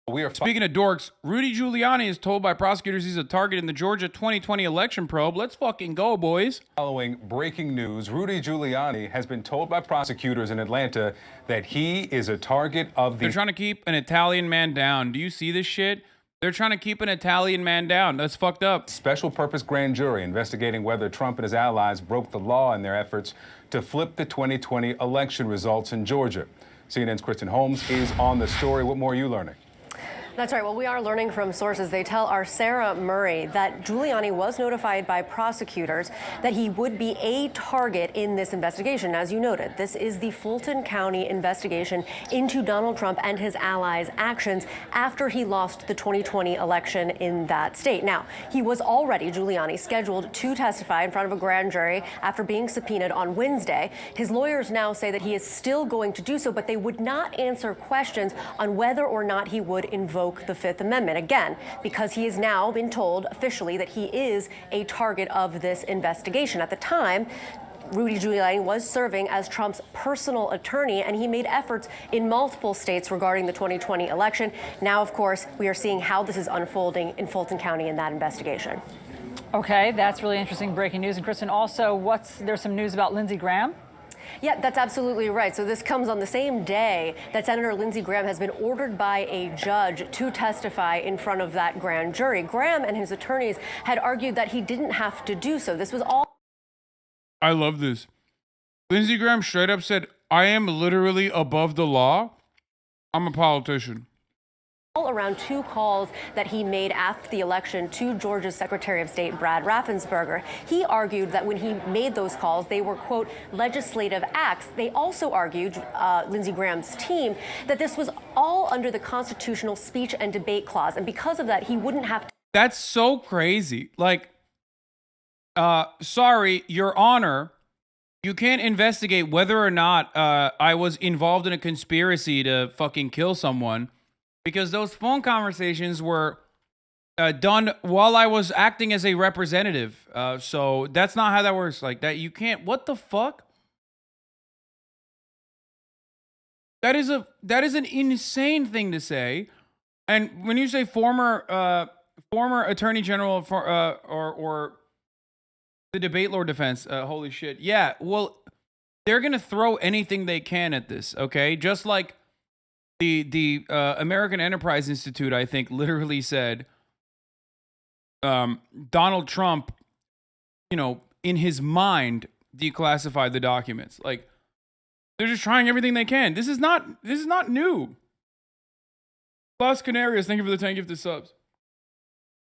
Speaking of dorks, Rudy Giuliani is told by prosecutors he's a target in the Georgia 2020 election probe. Let's fucking go, boys. Following breaking news, Rudy Giuliani has been told by prosecutors in Atlanta that he is a target of the... They're trying to keep an Italian man down. Do you see this shit? They're trying to keep an Italian man down. That's fucked up. Special purpose grand jury investigating whether Trump and his allies broke the law in their efforts to flip the 2020 election results in Georgia. CNN's Kristen Holmes is on the story. What more are you learning? That's right. Well, we are learning from sources. They tell our Sarah Murray that Giuliani was notified by prosecutors that he would be a target in this investigation. As you noted, this is the Fulton County investigation into Donald Trump and his allies' actions after he lost the 2020 election in that state. Now, he was already, Giuliani, scheduled to testify in front of a grand jury after being subpoenaed on Wednesday. His lawyers now say that he is still going to do so, but they would not answer questions on whether or not he would invoke the Fifth Amendment, again, because he has now been told officially that he is a target of this investigation. At the time, Rudy Giuliani was serving as Trump's personal attorney, and he made efforts in multiple states regarding the 2020 election. Now, of course, we are seeing how this is unfolding in Fulton County in that investigation. Okay, that's really interesting breaking news. And Kristen, also, there's some news about Lindsey Graham? Yeah, that's absolutely right. So this comes on the same day that Senator Lindsey Graham has been ordered by a judge to testify in front of that grand jury. Graham and his attorneys had argued that he didn't have to do so. This was all... I love this. Lindsey Graham straight up said, I am literally above the law. I'm a politician. All around two calls that he made after the election to Georgia's Secretary of State, Brad Raffensperger. He argued that when he made those calls, they were, quote, legislative acts. They also argued, Lindsey Graham's team, that this was all under the constitutional speech and debate clause. And because of that, he wouldn't have to... That's so crazy. Like, sorry, Your Honor, you can't investigate whether or not I was involved in a conspiracy to fucking kill someone. Because those phone conversations were done while I was acting as a representative. So that's not how that works. Like that, you can't. What the fuck? That is an insane thing to say. And when you say former attorney general for or the debate lord defense, holy shit, yeah. Well, they're gonna throw anything they can at this. Okay, just like. The American Enterprise Institute, I think, literally said Donald Trump, in his mind, declassified the documents. Like, they're just trying everything they can. This is not new. Las Canarias, thank you for the 10 gifted subs.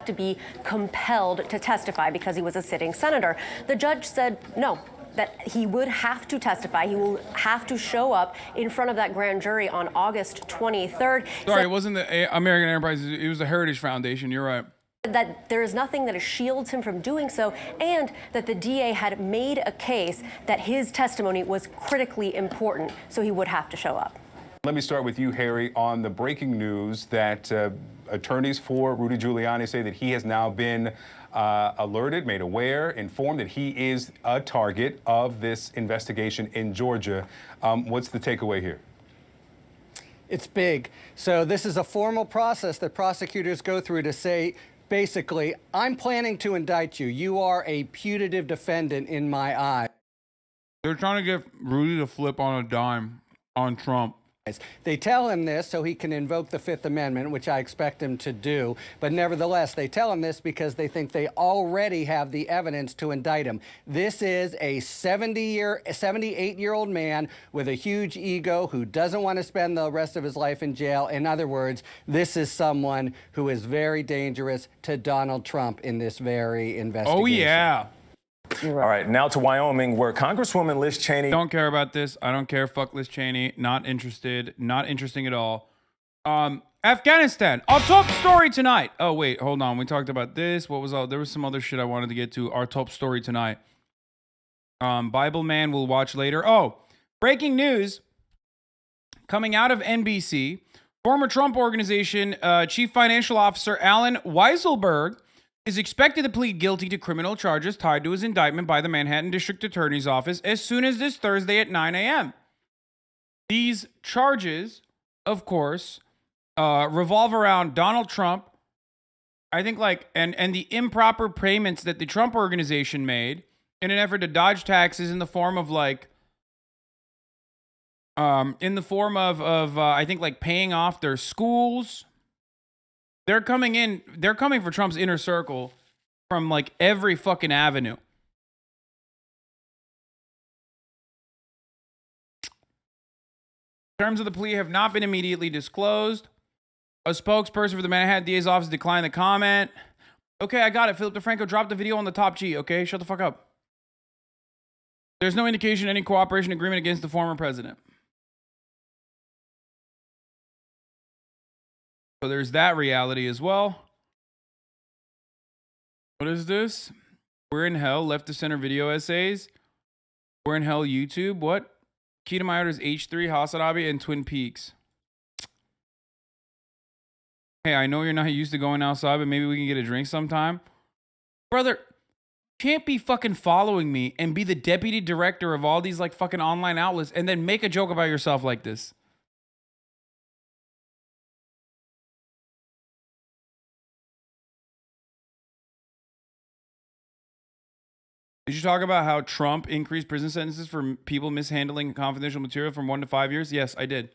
To be compelled to testify because he was a sitting senator. The judge said no. That he would have to testify. He will have to show up in front of that grand jury on August 23rd. Sorry, it wasn't the American Enterprise. It was the Heritage Foundation. You're right. That there is nothing that shields him from doing so, and that the DA had made a case that his testimony was critically important, so he would have to show up. Let me start with you, Harry, on the breaking news that attorneys for Rudy Giuliani say that he has now been alerted, made aware, informed that he is a target of this investigation in Georgia. What's the takeaway here? It's big. So this is a formal process that prosecutors go through to say, basically, I'm planning to indict you. You are a putative defendant in my eyes. They're trying to get Rudy to flip on a dime on Trump. They tell him this so he can invoke the Fifth Amendment, which I expect him to do. But nevertheless, they tell him this because they think they already have the evidence to indict him. This is a 78-year-old man with a huge ego who doesn't want to spend the rest of his life in jail. In other words, this is someone who is very dangerous to Donald Trump in this very investigation. Oh, yeah. All right, now to Wyoming, where Congresswoman Liz Cheney... Don't care about this. I don't care. Fuck Liz Cheney. Not interested. Not interesting at all. Afghanistan. Our top story tonight. Oh, wait. Hold on. We talked about this. What was all... There was some other shit I wanted to get to. Our top story tonight. Bible Man will watch later. Oh, breaking news. Coming out of NBC. Former Trump Organization Chief Financial Officer Alan Weisselberg is expected to plead guilty to criminal charges tied to his indictment by the Manhattan District Attorney's Office as soon as this Thursday at 9 a.m. These charges, of course, revolve around Donald Trump. I think like and the improper payments that the Trump organization made in an effort to dodge taxes in the form of like I think like paying off their schools. They're coming for Trump's inner circle from like every fucking avenue. Terms of the plea have not been immediately disclosed. A spokesperson for the Manhattan DA's office declined the comment. Okay, I got it. Philip DeFranco dropped the video on the top G. Okay, shut the fuck up. There's no indication of any cooperation agreement against the former president. So there's that reality as well. What is this? We're in hell. Left to center video essays. We're in hell YouTube. What? Key to my orders H3, Hasanabi, and Twin Peaks. Hey, I know you're not used to going outside, but maybe we can get a drink sometime. Brother, can't be fucking following me and be the deputy director of all these like fucking online outlets and then make a joke about yourself like this. Did you talk about how Trump increased prison sentences for people mishandling confidential material from 1 to 5 years? Yes, I did.